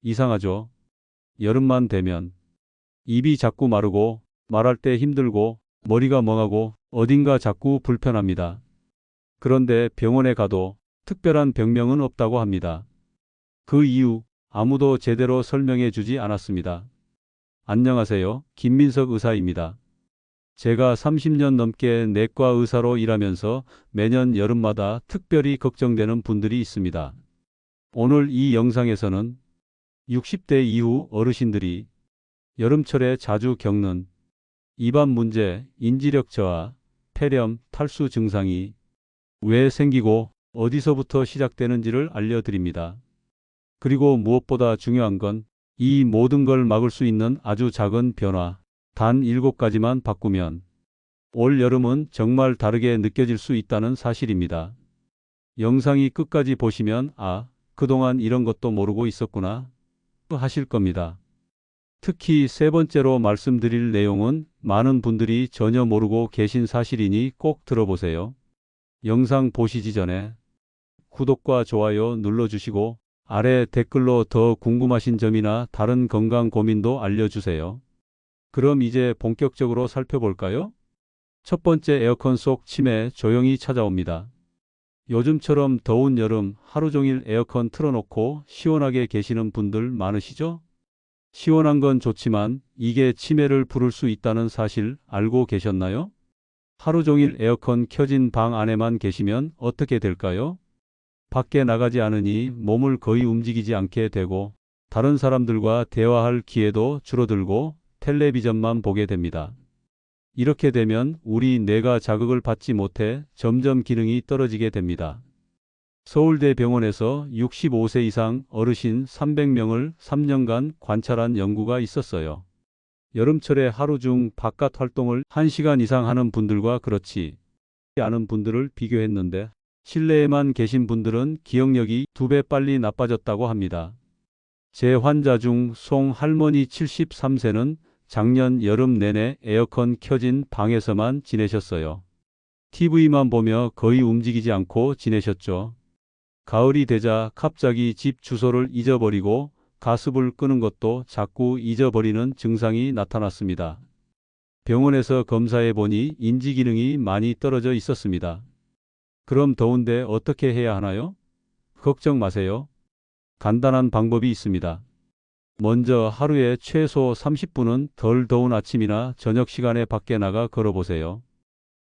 이상하죠? 여름만 되면 입이 자꾸 마르고 말할 때 힘들고 머리가 멍하고 어딘가 자꾸 불편합니다. 그런데 병원에 가도 특별한 병명은 없다고 합니다. 그 이유 아무도 제대로 설명해 주지 않았습니다. 안녕하세요. 김민석 의사입니다. 제가 30년 넘게 내과 의사로 일하면서 매년 여름마다 특별히 걱정되는 분들이 있습니다. 오늘 이 영상에서는 60대 이후 어르신들이 여름철에 자주 겪는 입안 문제, 인지력 저하, 폐렴, 탈수 증상이 왜 생기고 어디서부터 시작되는지를 알려드립니다. 그리고 무엇보다 중요한 건 이 모든 걸 막을 수 있는 아주 작은 변화, 단 7가지만 바꾸면 올 여름은 정말 다르게 느껴질 수 있다는 사실입니다. 영상이 끝까지 보시면 그동안 이런 것도 모르고 있었구나 하실 겁니다. 특히 세 번째로 말씀드릴 내용은 많은 분들이 전혀 모르고 계신 사실이니 꼭 들어보세요. 영상 보시기 전에 구독과 좋아요 눌러주시고 아래 댓글로 더 궁금하신 점이나 다른 건강 고민도 알려주세요. 그럼 이제 본격적으로 살펴볼까요? 첫 번째, 에어컨 속 치매 조용히 찾아옵니다. 요즘처럼 더운 여름 하루 종일 에어컨 틀어놓고 시원하게 계시는 분들 많으시죠? 시원한 건 좋지만 이게 치매를 부를 수 있다는 사실 알고 계셨나요? 하루 종일 에어컨 켜진 방 안에만 계시면 어떻게 될까요? 밖에 나가지 않으니 몸을 거의 움직이지 않게 되고 다른 사람들과 대화할 기회도 줄어들고 텔레비전만 보게 됩니다. 이렇게 되면 우리 뇌가 자극을 받지 못해 점점 기능이 떨어지게 됩니다. 서울대병원에서 65세 이상 어르신 300명을 3년간 관찰한 연구가 있었어요. 여름철에 하루 중 바깥 활동을 1시간 이상 하는 분들과 그렇지 않은 분들을 비교했는데 실내에만 계신 분들은 기억력이 2배 빨리 나빠졌다고 합니다. 제 환자 중 송 할머니 73세는 작년 여름 내내 에어컨 켜진 방에서만 지내셨어요. TV만 보며 거의 움직이지 않고 지내셨죠. 가을이 되자 갑자기 집 주소를 잊어버리고 가습을 끄는 것도 자꾸 잊어버리는 증상이 나타났습니다. 병원에서 검사해 보니 인지 기능이 많이 떨어져 있었습니다. 그럼 더운데 어떻게 해야 하나요? 걱정 마세요. 간단한 방법이 있습니다. 먼저 하루에 최소 30분은 덜 더운 아침이나 저녁 시간에 밖에 나가 걸어보세요.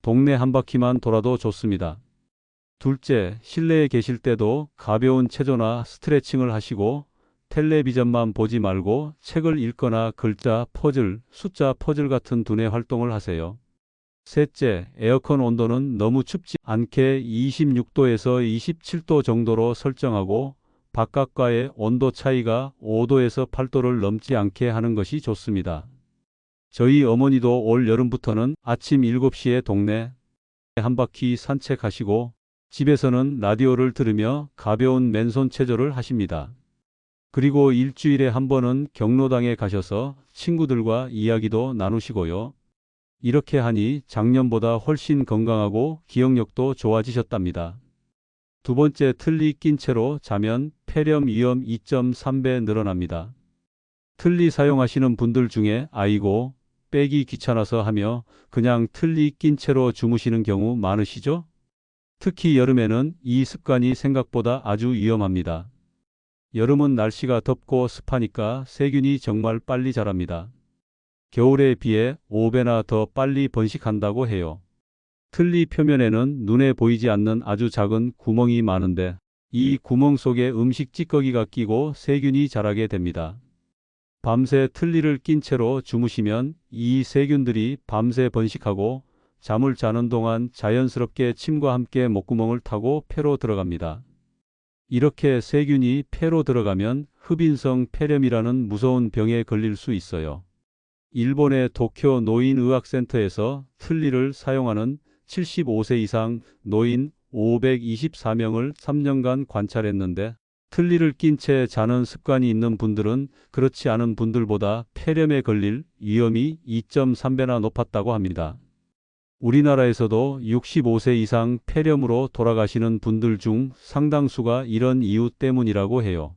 동네 한 바퀴만 돌아도 좋습니다. 둘째, 실내에 계실 때도 가벼운 체조나 스트레칭을 하시고 텔레비전만 보지 말고 책을 읽거나 글자 퍼즐, 숫자 퍼즐 같은 두뇌 활동을 하세요. 셋째, 에어컨 온도는 너무 춥지 않게 26도에서 27도 정도로 설정하고 바깥과의 온도 차이가 5도에서 8도를 넘지 않게 하는 것이 좋습니다. 저희 어머니도 올 여름부터는 아침 7시에 동네 한 바퀴 산책하시고 집에서는 라디오를 들으며 가벼운 맨손 체조를 하십니다. 그리고 일주일에 한 번은 경로당에 가셔서 친구들과 이야기도 나누시고요. 이렇게 하니 작년보다 훨씬 건강하고 기억력도 좋아지셨답니다. 두 번째, 틀니 낀 채로 자면 폐렴 위험 2.3배 늘어납니다. 틀니 사용하시는 분들 중에 아이고 빼기 귀찮아서 하며 그냥 틀니 낀 채로 주무시는 경우 많으시죠? 특히 여름에는 이 습관이 생각보다 아주 위험합니다. 여름은 날씨가 덥고 습하니까 세균이 정말 빨리 자랍니다. 겨울에 비해 5배나 더 빨리 번식한다고 해요. 틀니 표면에는 눈에 보이지 않는 아주 작은 구멍이 많은데 이 구멍 속에 음식 찌꺼기가 끼고 세균이 자라게 됩니다. 밤새 틀니를 낀 채로 주무시면 이 세균들이 밤새 번식하고 잠을 자는 동안 자연스럽게 침과 함께 목구멍을 타고 폐로 들어갑니다. 이렇게 세균이 폐로 들어가면 흡인성 폐렴이라는 무서운 병에 걸릴 수 있어요. 일본의 도쿄 노인의학센터에서 틀니를 사용하는 75세 이상 노인 524명을 3년간 관찰했는데 틀니를 낀 채 자는 습관이 있는 분들은 그렇지 않은 분들보다 폐렴에 걸릴 위험이 2.3배나 높았다고 합니다. 우리나라에서도 65세 이상 폐렴으로 돌아가시는 분들 중 상당수가 이런 이유 때문이라고 해요.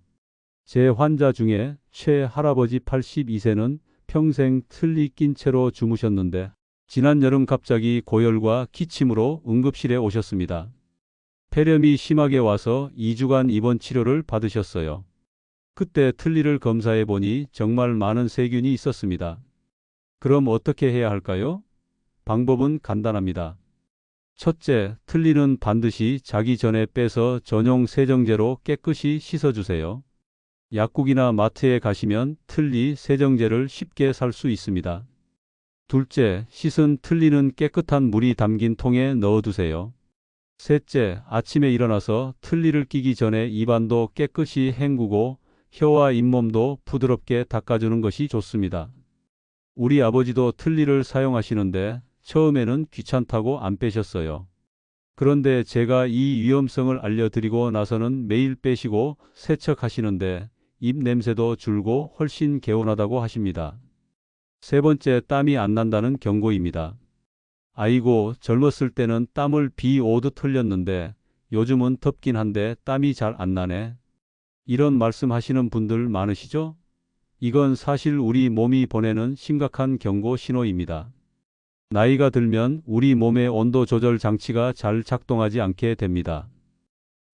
제 환자 중에 최 할아버지 82세는 평생 틀니 낀 채로 주무셨는데 지난 여름 갑자기 고열과 기침으로 응급실에 오셨습니다. 폐렴이 심하게 와서 2주간 입원 치료를 받으셨어요. 그때 틀니를 검사해 보니 정말 많은 세균이 있었습니다. 그럼 어떻게 해야 할까요? 방법은 간단합니다. 첫째, 틀니는 반드시 자기 전에 빼서 전용 세정제로 깨끗이 씻어주세요. 약국이나 마트에 가시면 틀니 세정제를 쉽게 살 수 있습니다. 둘째, 씻은 틀니는 깨끗한 물이 담긴 통에 넣어두세요. 셋째, 아침에 일어나서 틀니를 끼기 전에 입안도 깨끗이 헹구고 혀와 잇몸도 부드럽게 닦아주는 것이 좋습니다. 우리 아버지도 틀니를 사용하시는데 처음에는 귀찮다고 안 빼셨어요. 그런데 제가 이 위험성을 알려드리고 나서는 매일 빼시고 세척하시는데 입 냄새도 줄고 훨씬 개운하다고 하십니다. 세 번째, 땀이 안 난다는 경고입니다. 아이고, 젊었을 때는 땀을 비 오듯 흘렸는데 요즘은 덥긴 한데 땀이 잘 안 나네. 이런 말씀 하시는 분들 많으시죠? 이건 사실 우리 몸이 보내는 심각한 경고 신호입니다. 나이가 들면 우리 몸의 온도 조절 장치가 잘 작동하지 않게 됩니다.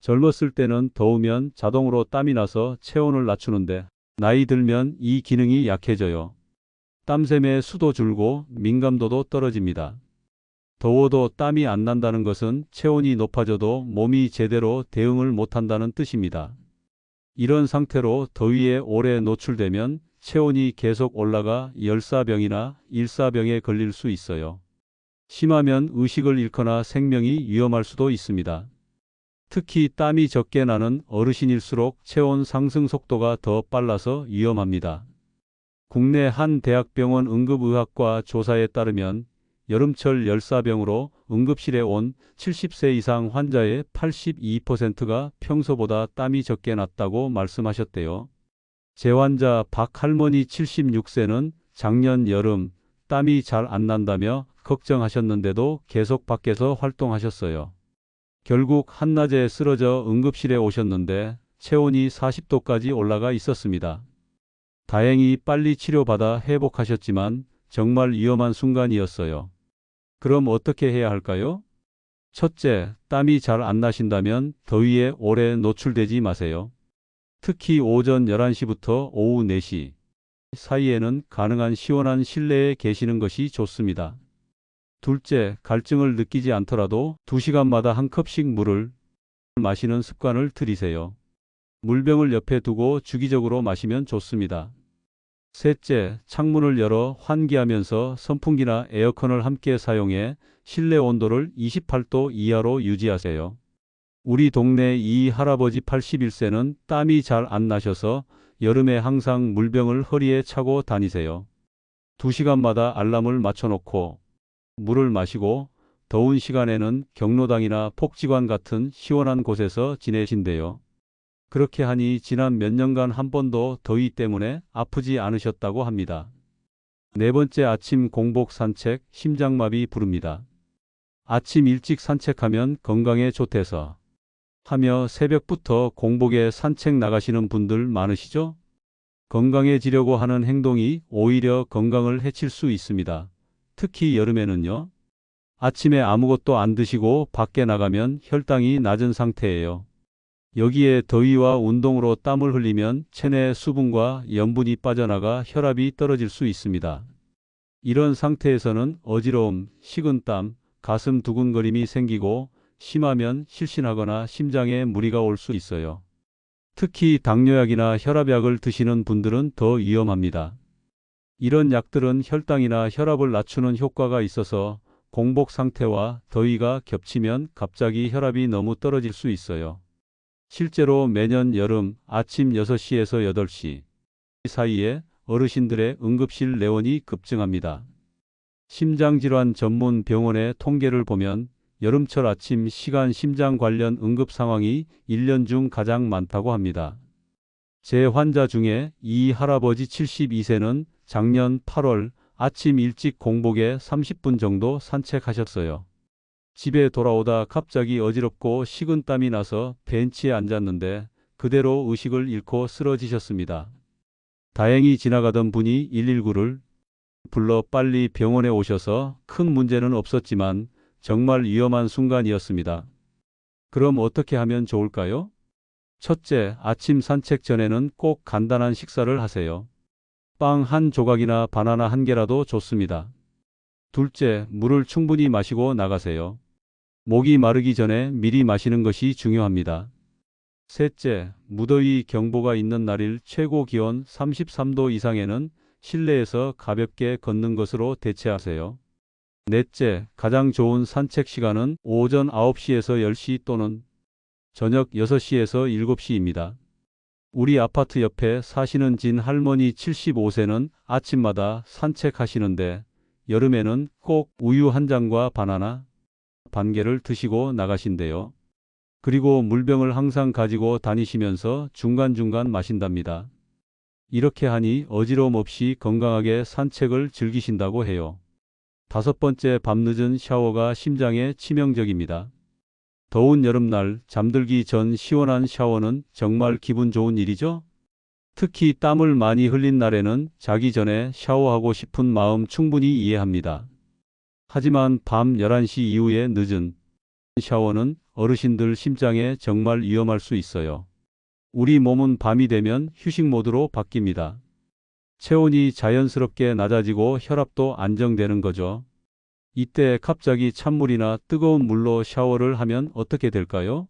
젊었을 때는 더우면 자동으로 땀이 나서 체온을 낮추는데 나이 들면 이 기능이 약해져요. 땀샘의 수도 줄고 민감도도 떨어집니다. 더워도 땀이 안 난다는 것은 체온이 높아져도 몸이 제대로 대응을 못한다는 뜻입니다. 이런 상태로 더위에 오래 노출되면 체온이 계속 올라가 열사병이나 일사병에 걸릴 수 있어요. 심하면 의식을 잃거나 생명이 위험할 수도 있습니다. 특히 땀이 적게 나는 어르신일수록 체온 상승 속도가 더 빨라서 위험합니다. 국내 한 대학병원 응급의학과 조사에 따르면 여름철 열사병으로 응급실에 온 70세 이상 환자의 82%가 평소보다 땀이 적게 났다고 말씀하셨대요. 제 환자 박 할머니 76세는 작년 여름 땀이 잘 안 난다며 걱정하셨는데도 계속 밖에서 활동하셨어요. 결국 한낮에 쓰러져 응급실에 오셨는데 체온이 40도까지 올라가 있었습니다. 다행히 빨리 치료받아 회복하셨지만 정말 위험한 순간이었어요. 그럼 어떻게 해야 할까요? 첫째, 땀이 잘 안 나신다면 더위에 오래 노출되지 마세요. 특히 오전 11시부터 오후 4시 사이에는 가능한 시원한 실내에 계시는 것이 좋습니다. 둘째, 갈증을 느끼지 않더라도 2시간마다 한 컵씩 물을 마시는 습관을 들이세요. 물병을 옆에 두고 주기적으로 마시면 좋습니다. 셋째, 창문을 열어 환기하면서 선풍기나 에어컨을 함께 사용해 실내 온도를 28도 이하로 유지하세요. 우리 동네 이 할아버지 81세는 땀이 잘 안 나셔서 여름에 항상 물병을 허리에 차고 다니세요. 2시간마다 알람을 맞춰놓고 물을 마시고 더운 시간에는 경로당이나 폭지관 같은 시원한 곳에서 지내신대요. 그렇게 하니 지난 몇 년간 한 번도 더위 때문에 아프지 않으셨다고 합니다. 네 번째, 아침 공복 산책, 심장마비 부릅니다. 아침 일찍 산책하면 건강에 좋대서 하며 새벽부터 공복에 산책 나가시는 분들 많으시죠? 건강해지려고 하는 행동이 오히려 건강을 해칠 수 있습니다. 특히 여름에는요. 아침에 아무것도 안 드시고 밖에 나가면 혈당이 낮은 상태예요. 여기에 더위와 운동으로 땀을 흘리면 체내 수분과 염분이 빠져나가 혈압이 떨어질 수 있습니다. 이런 상태에서는 어지러움, 식은땀, 가슴 두근거림이 생기고 심하면 실신하거나 심장에 무리가 올 수 있어요. 특히 당뇨약이나 혈압약을 드시는 분들은 더 위험합니다. 이런 약들은 혈당이나 혈압을 낮추는 효과가 있어서 공복 상태와 더위가 겹치면 갑자기 혈압이 너무 떨어질 수 있어요. 실제로 매년 여름 아침 6시에서 8시 사이에 어르신들의 응급실 내원이 급증합니다. 심장질환 전문 병원의 통계를 보면 여름철 아침 시간 심장 관련 응급 상황이 1년 중 가장 많다고 합니다. 제 환자 중에 이 할아버지 72세는 작년 8월 아침 일찍 공복에 30분 정도 산책하셨어요. 집에 돌아오다 갑자기 어지럽고 식은땀이 나서 벤치에 앉았는데 그대로 의식을 잃고 쓰러지셨습니다. 다행히 지나가던 분이 119를 불러 빨리 병원에 오셔서 큰 문제는 없었지만 정말 위험한 순간이었습니다. 그럼 어떻게 하면 좋을까요? 첫째, 아침 산책 전에는 꼭 간단한 식사를 하세요. 빵 한 조각이나 바나나 한 개라도 좋습니다. 둘째, 물을 충분히 마시고 나가세요. 목이 마르기 전에 미리 마시는 것이 중요합니다. 셋째, 무더위 경보가 있는 날일 최고 기온 33도 이상에는 실내에서 가볍게 걷는 것으로 대체하세요. 넷째, 가장 좋은 산책 시간은 오전 9시에서 10시 또는 저녁 6시에서 7시입니다. 우리 아파트 옆에 사시는 진 할머니 75세는 아침마다 산책하시는데 여름에는 꼭 우유 한 잔과 바나나 반 개를 드시고 나가신대요. 그리고 물병을 항상 가지고 다니시면서 중간중간 마신답니다. 이렇게 하니 어지러움 없이 건강하게 산책을 즐기신다고 해요. 다섯 번째, 밤늦은 샤워가 심장에 치명적입니다. 더운 여름날 잠들기 전 시원한 샤워는 정말 기분 좋은 일이죠? 특히 땀을 많이 흘린 날에는 자기 전에 샤워하고 싶은 마음 충분히 이해합니다. 하지만 밤 11시 이후에 늦은 샤워는 어르신들 심장에 정말 위험할 수 있어요. 우리 몸은 밤이 되면 휴식 모드로 바뀝니다. 체온이 자연스럽게 낮아지고 혈압도 안정되는 거죠. 이때 갑자기 찬물이나 뜨거운 물로 샤워를 하면 어떻게 될까요?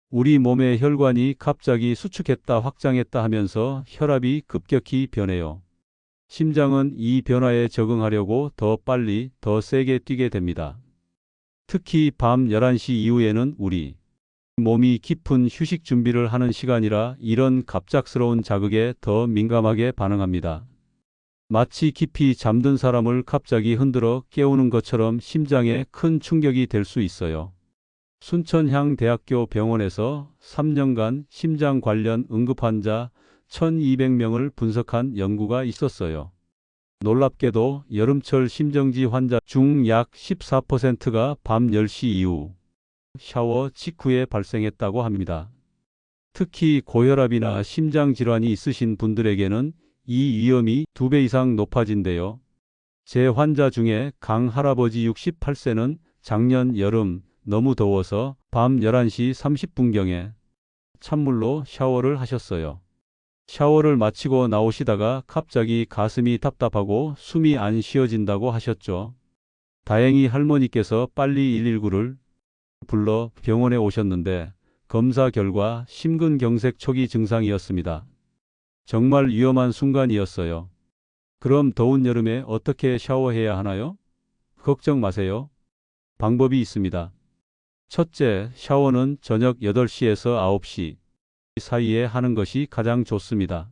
우리 몸의 혈관이 갑자기 수축했다 확장했다 하면서 혈압이 급격히 변해요. 심장은 이 변화에 적응하려고 더 빨리, 더 세게 뛰게 됩니다. 특히 밤 11시 이후에는 우리 몸이 깊은 휴식 준비를 하는 시간이라 이런 갑작스러운 자극에 더 민감하게 반응합니다. 마치 깊이 잠든 사람을 갑자기 흔들어 깨우는 것처럼 심장에 큰 충격이 될 수 있어요. 순천향대학교 병원에서 3년간 심장 관련 응급환자 1200명을 분석한 연구가 있었어요. 놀랍게도 여름철 심정지 환자 중 약 14%가 밤 10시 이후 샤워 직후에 발생했다고 합니다. 특히 고혈압이나 심장질환이 있으신 분들에게는 이 위험이 2배 이상 높아진대요. 제 환자 중에 강 할아버지 68세는 작년 여름 너무 더워서 밤 11시 30분경에 찬물로 샤워를 하셨어요. 샤워를 마치고 나오시다가 갑자기 가슴이 답답하고 숨이 안 쉬어진다고 하셨죠. 다행히 할머니께서 빨리 119를 불러 병원에 오셨는데 검사 결과 심근경색 초기 증상이었습니다. 정말 위험한 순간이었어요. 그럼 더운 여름에 어떻게 샤워해야 하나요? 걱정 마세요. 방법이 있습니다. 첫째, 샤워는 저녁 8시에서 9시 사이에 하는 것이 가장 좋습니다.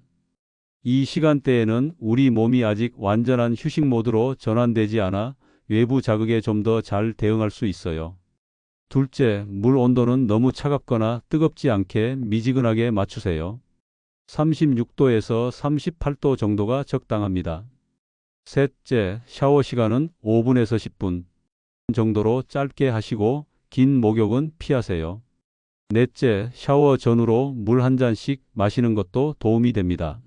이 시간대에는 우리 몸이 아직 완전한 휴식 모드로 전환되지 않아 외부 자극에 좀 더 잘 대응할 수 있어요. 둘째, 물 온도는 너무 차갑거나 뜨겁지 않게 미지근하게 맞추세요. 36도에서 38도 정도가 적당합니다. 셋째, 샤워 시간은 5분에서 10분 정도로 짧게 하시고 긴 목욕은 피하세요. 넷째, 샤워 전후로 물 한 잔씩 마시는 것도 도움이 됩니다.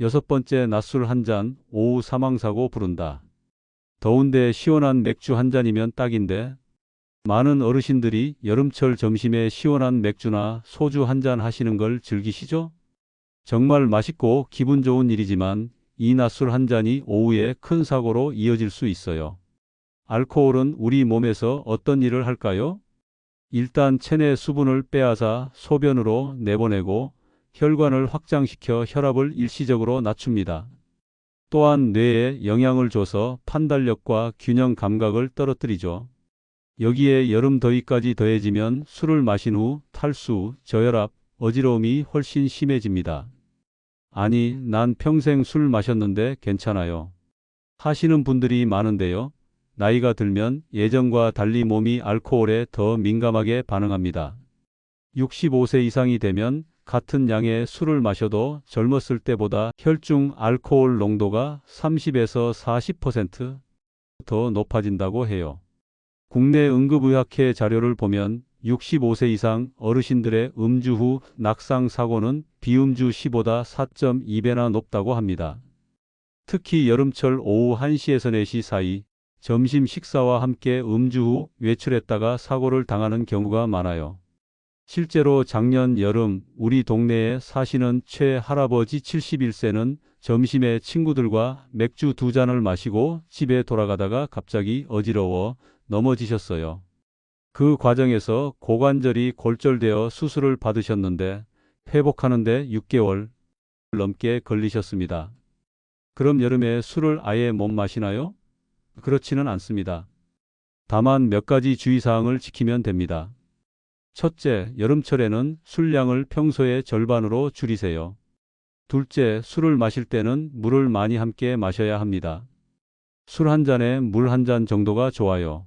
여섯 번째, 낮술 한 잔, 오후 사망사고 부른다. 더운데 시원한 맥주 한 잔이면 딱인데 많은 어르신들이 여름철 점심에 시원한 맥주나 소주 한 잔 하시는 걸 즐기시죠? 정말 맛있고 기분 좋은 일이지만 이 낮술 한 잔이 오후에 큰 사고로 이어질 수 있어요. 알코올은 우리 몸에서 어떤 일을 할까요? 일단 체내 수분을 빼앗아 소변으로 내보내고 혈관을 확장시켜 혈압을 일시적으로 낮춥니다. 또한 뇌에 영향을 줘서 판단력과 균형 감각을 떨어뜨리죠. 여기에 여름 더위까지 더해지면 술을 마신 후 탈수, 저혈압, 어지러움이 훨씬 심해집니다. 아니, 난 평생 술 마셨는데 괜찮아요 하시는 분들이 많은데요. 나이가 들면 예전과 달리 몸이 알코올에 더 민감하게 반응합니다. 65세 이상이 되면 같은 양의 술을 마셔도 젊었을 때보다 혈중 알코올 농도가 30에서 40% 더 높아진다고 해요. 국내 응급의학회 자료를 보면 65세 이상 어르신들의 음주 후 낙상 사고는 비음주 시보다 4.2배나 높다고 합니다. 특히 여름철 오후 1시에서 4시 사이 점심 식사와 함께 음주 후 외출했다가 사고를 당하는 경우가 많아요. 실제로 작년 여름 우리 동네에 사시는 최 할아버지 71세는 점심에 친구들과 맥주 2잔을 마시고 집에 돌아가다가 갑자기 어지러워 넘어지셨어요. 그 과정에서 고관절이 골절되어 수술을 받으셨는데 회복하는데 6개월 넘게 걸리셨습니다. 그럼 여름에 술을 아예 못 마시나요? 그렇지는 않습니다. 다만 몇 가지 주의사항을 지키면 됩니다. 첫째, 여름철에는 술량을 평소의 절반으로 줄이세요. 둘째, 술을 마실 때는 물을 많이 함께 마셔야 합니다. 술 한 잔에 물 한 잔 정도가 좋아요.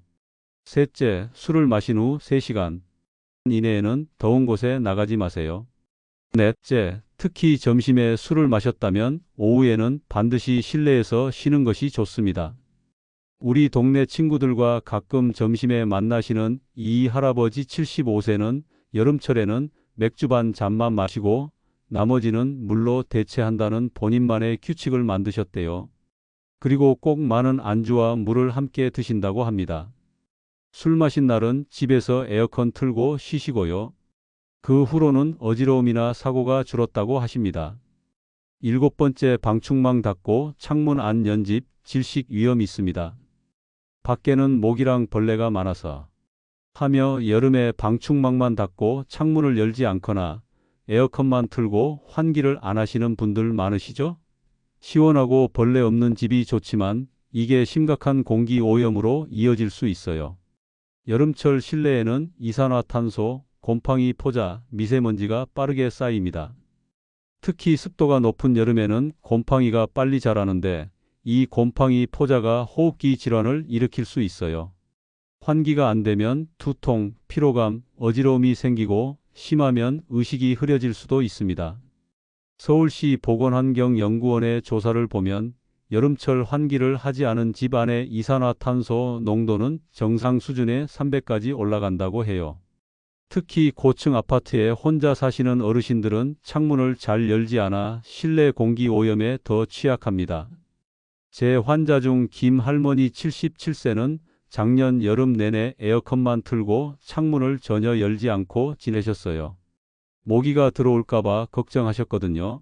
셋째, 술을 마신 후 3시간 이내에는 더운 곳에 나가지 마세요. 넷째, 특히 점심에 술을 마셨다면 오후에는 반드시 실내에서 쉬는 것이 좋습니다. 우리 동네 친구들과 가끔 점심에 만나시는 이 할아버지 75세는 여름철에는 맥주 반 잔만 마시고 나머지는 물로 대체한다는 본인만의 규칙을 만드셨대요. 그리고 꼭 많은 안주와 물을 함께 드신다고 합니다. 술 마신 날은 집에서 에어컨 틀고 쉬시고요. 그 후로는 어지러움이나 사고가 줄었다고 하십니다. 7번째, 방충망 닫고 창문 안 연집, 질식 위험이 있습니다. 밖에는 모기랑 벌레가 많아서 하며 여름에 방충망만 닫고 창문을 열지 않거나 에어컨만 틀고 환기를 안 하시는 분들 많으시죠? 시원하고 벌레 없는 집이 좋지만 이게 심각한 공기 오염으로 이어질 수 있어요. 여름철 실내에는 이산화탄소, 곰팡이 포자, 미세먼지가 빠르게 쌓입니다. 특히 습도가 높은 여름에는 곰팡이가 빨리 자라는데 이 곰팡이 포자가 호흡기 질환을 일으킬 수 있어요. 환기가 안 되면 두통, 피로감, 어지러움이 생기고 심하면 의식이 흐려질 수도 있습니다. 서울시 보건환경연구원의 조사를 보면 여름철 환기를 하지 않은 집 안의 이산화탄소 농도는 정상 수준의 300까지 올라간다고 해요. 특히 고층 아파트에 혼자 사시는 어르신들은 창문을 잘 열지 않아 실내 공기 오염에 더 취약합니다. 제 환자 중 김 할머니 77세는 작년 여름 내내 에어컨만 틀고 창문을 전혀 열지 않고 지내셨어요. 모기가 들어올까봐 걱정하셨거든요.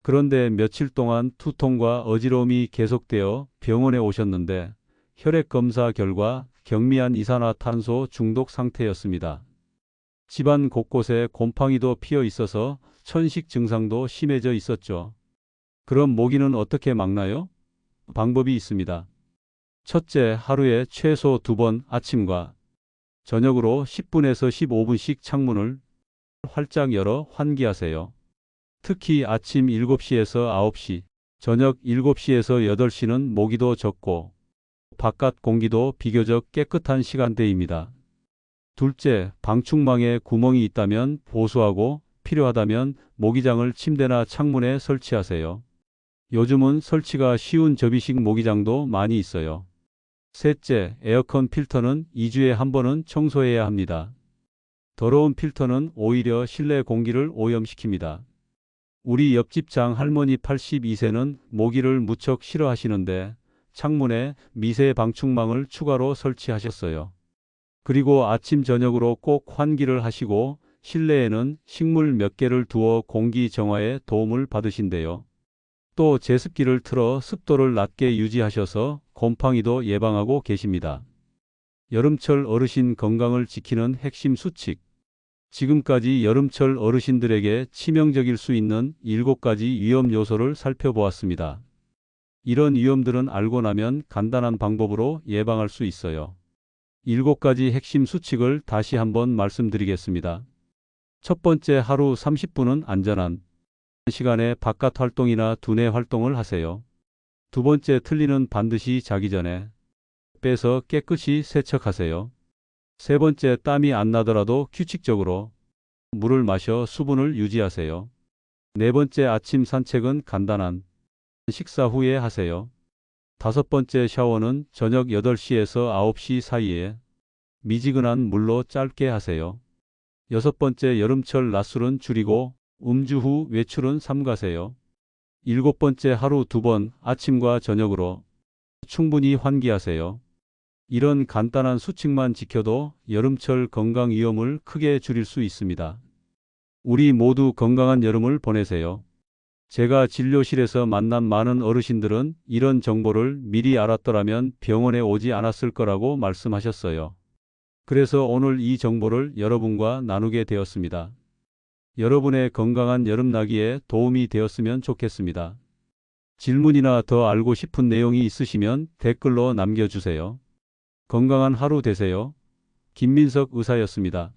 그런데 며칠 동안 두통과 어지러움이 계속되어 병원에 오셨는데 혈액 검사 결과 경미한 이산화탄소 중독 상태였습니다. 집안 곳곳에 곰팡이도 피어 있어서 천식 증상도 심해져 있었죠. 그럼 모기는 어떻게 막나요? 방법이 있습니다. 첫째, 하루에 최소 2번 아침과 저녁으로 10분에서 15분씩 창문을 활짝 열어 환기하세요. 특히 아침 7시에서 9시, 저녁 7시에서 8시는 모기도 적고 바깥 공기도 비교적 깨끗한 시간대입니다. 둘째, 방충망에 구멍이 있다면 보수하고 필요하다면 모기장을 침대나 창문에 설치하세요. 요즘은 설치가 쉬운 접이식 모기장도 많이 있어요. 셋째, 에어컨 필터는 2주에 한 번은 청소해야 합니다. 더러운 필터는 오히려 실내 공기를 오염시킵니다. 우리 옆집 장 할머니 82세는 모기를 무척 싫어하시는데 창문에 미세 방충망을 추가로 설치하셨어요. 그리고 아침 저녁으로 꼭 환기를 하시고 실내에는 식물 몇 개를 두어 공기 정화에 도움을 받으신대요. 또 제습기를 틀어 습도를 낮게 유지하셔서 곰팡이도 예방하고 계십니다. 여름철 어르신 건강을 지키는 핵심 수칙. 지금까지 여름철 어르신들에게 치명적일 수 있는 7가지 위험 요소를 살펴보았습니다. 이런 위험들은 알고 나면 간단한 방법으로 예방할 수 있어요. 7가지 핵심 수칙을 다시 한번 말씀드리겠습니다. 첫 번째, 하루 30분은 안전한 시간에 바깥 활동이나 두뇌 활동을 하세요. 두 번째, 틀니는 반드시 자기 전에 빼서 깨끗이 세척하세요. 세 번째, 땀이 안 나더라도 규칙적으로 물을 마셔 수분을 유지하세요. 네 번째, 아침 산책은 간단한 식사 후에 하세요. 다섯 번째, 샤워는 저녁 8시에서 9시 사이에 미지근한 물로 짧게 하세요. 6번째, 여름철 낮술은 줄이고 음주 후 외출은 삼가세요. 7번째, 하루 2번 아침과 저녁으로 충분히 환기하세요. 이런 간단한 수칙만 지켜도 여름철 건강 위험을 크게 줄일 수 있습니다. 우리 모두 건강한 여름을 보내세요. 제가 진료실에서 만난 많은 어르신들은 이런 정보를 미리 알았더라면 병원에 오지 않았을 거라고 말씀하셨어요. 그래서 오늘 이 정보를 여러분과 나누게 되었습니다. 여러분의 건강한 여름나기에 도움이 되었으면 좋겠습니다. 질문이나 더 알고 싶은 내용이 있으시면 댓글로 남겨주세요. 건강한 하루 되세요. 김민석 의사였습니다.